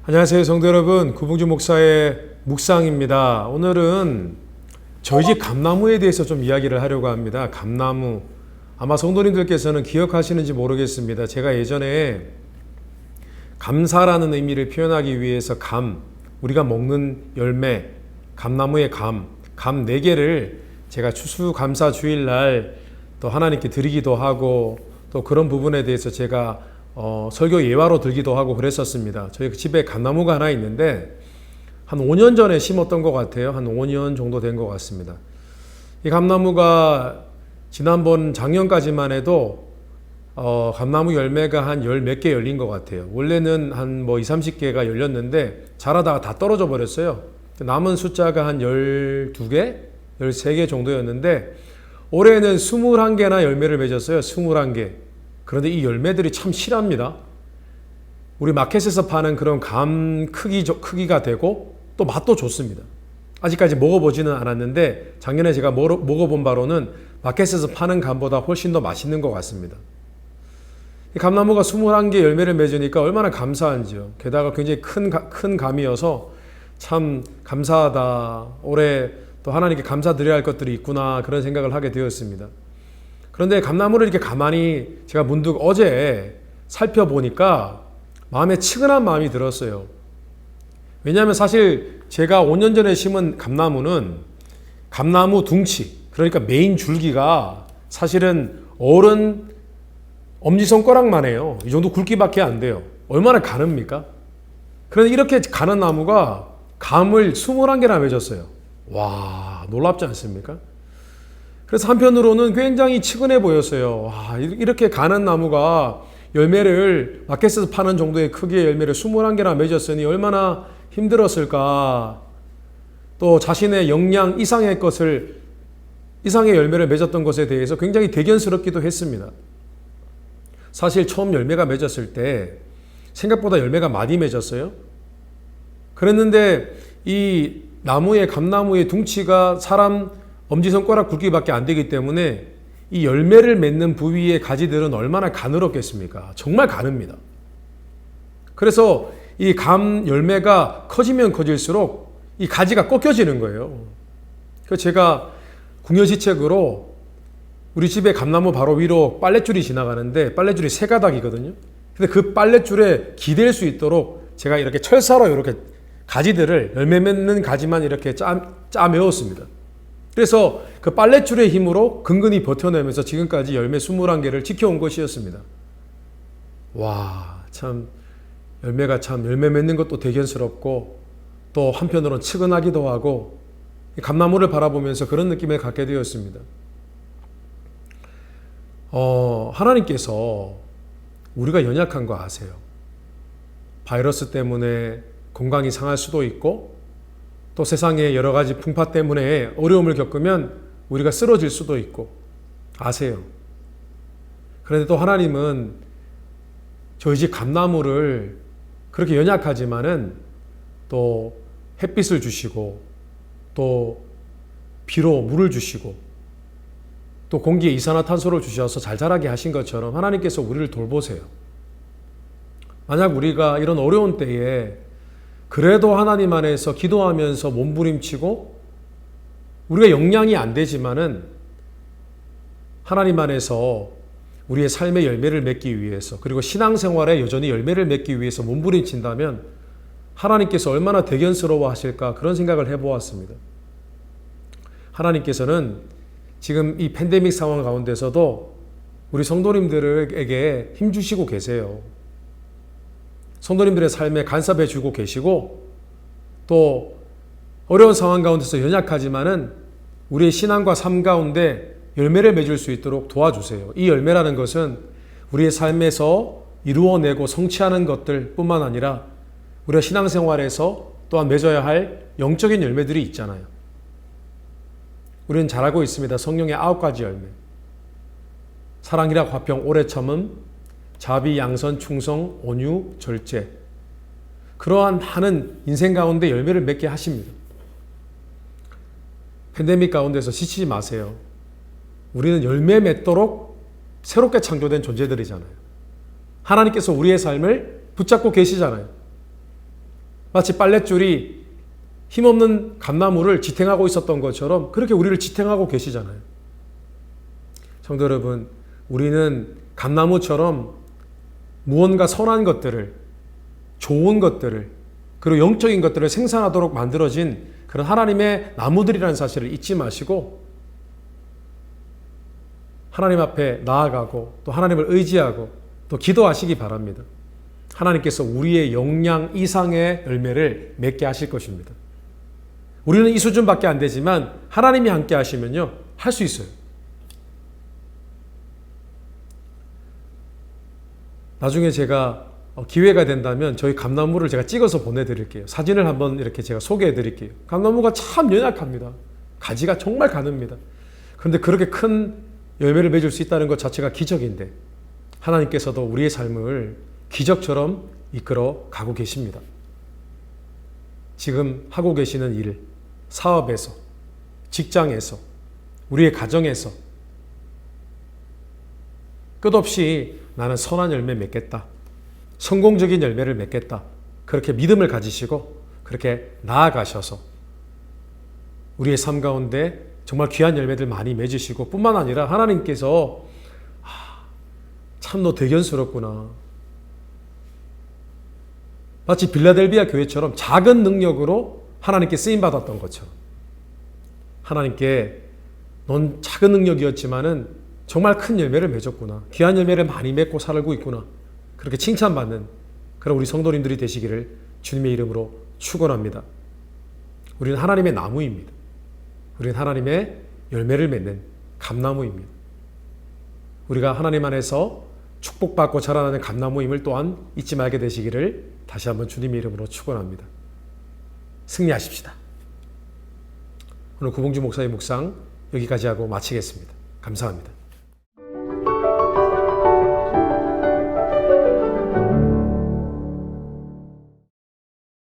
안녕하세요, 성도 여러분. 구봉주 목사의 묵상입니다. 오늘은 저희 집 감나무에 대해서 좀 이야기를 하려고 합니다. 감나무. 아마 성도님들께서는 기억하시는지 모르겠습니다. 제가 예전에 감사라는 의미를 표현하기 위해서 우리가 먹는 열매, 감나무의 감 4개를 제가 추수감사 주일날 또 하나님께 드리기도 하고 또 그런 부분에 대해서 제가 설교 예화로 들기도 하고 그랬었습니다. 저희 집에 감나무가 하나 있는데 한 5년 전에 심었던 것 같아요. 한 5년 정도 된 것 같습니다. 이 감나무가 지난번 작년까지만 해도 감나무 열매가 한 열 몇 개 열린 것 같아요. 원래는 한 20, 30개가 열렸는데 자라다가 다 떨어져 버렸어요. 남은 숫자가 한 12개, 13개 정도였는데 올해는 21개나 열매를 맺었어요. 21개. 그런데 이 열매들이 참 실합니다. 우리 마켓에서 파는 그런 감 크기가 되고 또 맛도 좋습니다. 아직까지 먹어보지는 않았는데 작년에 제가 먹어본 바로는 마켓에서 파는 감보다 훨씬 더 맛있는 것 같습니다. 이 감나무가 21개 열매를 맺으니까 얼마나 감사한지요. 게다가 굉장히 큰 감이어서 참 감사하다. 올해 또 하나님께 감사드려야 할 것들이 있구나 그런 생각을 하게 되었습니다. 그런데 감나무를 이렇게 가만히 제가 문득 어제 살펴보니까 마음에 측은한 마음이 들었어요. 왜냐하면 사실 제가 5년 전에 심은 감나무는 감나무 둥치, 그러니까 메인 줄기가 사실은 어른 엄지손가락만 해요. 이 정도 굵기밖에 안 돼요. 얼마나 가늡니까? 그런데 이렇게 가는 나무가 감을 21개나 맺었어요. 와, 놀랍지 않습니까? 그래서 한편으로는 굉장히 측은해 보였어요. 와, 이렇게 가는 나무가 열매를 마켓에서 파는 정도의 크기의 열매를 21개나 맺었으니 얼마나 힘들었을까. 또 자신의 역량 이상의 열매를 맺었던 것에 대해서 굉장히 대견스럽기도 했습니다. 사실 처음 열매가 맺었을 때 생각보다 열매가 많이 맺었어요. 그랬는데 이 감나무의 둥치가 사람 엄지손가락 굵기밖에 안 되기 때문에 이 열매를 맺는 부위의 가지들은 얼마나 가늘었겠습니까? 정말 가늡니다. 그래서 이 감 열매가 커지면 커질수록 이 가지가 꺾여지는 거예요. 그래서 제가 궁여지책으로 우리 집에 감나무 바로 위로 빨랫줄이 지나가는데 빨랫줄이 3가닥이거든요. 근데 그 빨랫줄에 기댈 수 있도록 제가 이렇게 철사로 이렇게 가지들을 열매 맺는 가지만 이렇게 짜 메웠습니다. 그래서 그 빨랫줄의 힘으로 근근히 버텨내면서 지금까지 열매 21개를 지켜온 것이었습니다. 와, 참 열매 맺는 것도 대견스럽고 또 한편으로는 측은하기도 하고 감나무를 바라보면서 그런 느낌을 갖게 되었습니다. 하나님께서 우리가 연약한 거 아세요? 바이러스 때문에 건강이 상할 수도 있고 또 세상의 여러 가지 풍파 때문에 어려움을 겪으면 우리가 쓰러질 수도 있고 아세요. 그런데 또 하나님은 저희 집 감나무를 그렇게 연약하지만은 또 햇빛을 주시고 또 비로 물을 주시고 또 공기에 이산화탄소를 주셔서 잘 자라게 하신 것처럼 하나님께서 우리를 돌보세요. 만약 우리가 이런 어려운 때에 그래도 하나님 안에서 기도하면서 몸부림치고 우리가 역량이 안 되지만은 하나님 안에서 우리의 삶의 열매를 맺기 위해서 그리고 신앙생활에 여전히 열매를 맺기 위해서 몸부림친다면 하나님께서 얼마나 대견스러워 하실까 그런 생각을 해보았습니다. 하나님께서는 지금 이 팬데믹 상황 가운데서도 우리 성도님들에게 힘주시고 계세요. 성도님들의 삶에 간섭해 주고 계시고 또 어려운 상황 가운데서 연약하지만은 우리의 신앙과 삶 가운데 열매를 맺을 수 있도록 도와주세요. 이 열매라는 것은 우리의 삶에서 이루어내고 성취하는 것들 뿐만 아니라 우리가 신앙생활에서 또한 맺어야 할 영적인 열매들이 있잖아요. 우리는 잘 알고 있습니다. 성령의 9가지 열매. 사랑이라 화평, 오래 참음, 자비, 양선, 충성, 온유, 절제. 그러한 많은 인생 가운데 열매를 맺게 하십니다. 팬데믹 가운데서 지치지 마세요. 우리는 열매 맺도록 새롭게 창조된 존재들이잖아요. 하나님께서 우리의 삶을 붙잡고 계시잖아요. 마치 빨랫줄이 힘없는 감나무를 지탱하고 있었던 것처럼 그렇게 우리를 지탱하고 계시잖아요. 성도 여러분, 우리는 감나무처럼 무언가 선한 것들을, 좋은 것들을, 그리고 영적인 것들을 생산하도록 만들어진 그런 하나님의 나무들이라는 사실을 잊지 마시고 하나님 앞에 나아가고 또 하나님을 의지하고 또 기도하시기 바랍니다. 하나님께서 우리의 역량 이상의 열매를 맺게 하실 것입니다. 우리는 이 수준밖에 안 되지만 하나님이 함께 하시면요, 할 수 있어요. 나중에 제가 기회가 된다면 저희 감나무를 제가 찍어서 보내드릴게요. 사진을 한번 이렇게 제가 소개해드릴게요. 감나무가 참 연약합니다. 가지가 정말 가늡니다. 그런데 그렇게 큰 열매를 맺을 수 있다는 것 자체가 기적인데 하나님께서도 우리의 삶을 기적처럼 이끌어 가고 계십니다. 지금 하고 계시는 일, 사업에서, 직장에서, 우리의 가정에서 끝없이 나는 선한 열매 맺겠다. 성공적인 열매를 맺겠다. 그렇게 믿음을 가지시고 그렇게 나아가셔서 우리의 삶 가운데 정말 귀한 열매들 많이 맺으시고 뿐만 아니라 하나님께서 참 너 대견스럽구나. 마치 빌라델비아 교회처럼 작은 능력으로 하나님께 쓰임받았던 것처럼 하나님께 넌 작은 능력이었지만은 정말 큰 열매를 맺었구나. 귀한 열매를 많이 맺고 살고 있구나. 그렇게 칭찬받는 그런 우리 성도님들이 되시기를 주님의 이름으로 축원합니다. 우리는 하나님의 나무입니다. 우리는 하나님의 열매를 맺는 감나무입니다. 우리가 하나님 안에서 축복받고 자라나는 감나무임을 또한 잊지 말게 되시기를 다시 한번 주님의 이름으로 축원합니다. 승리하십시다. 오늘 구봉주 목사의 묵상 여기까지 하고 마치겠습니다. 감사합니다.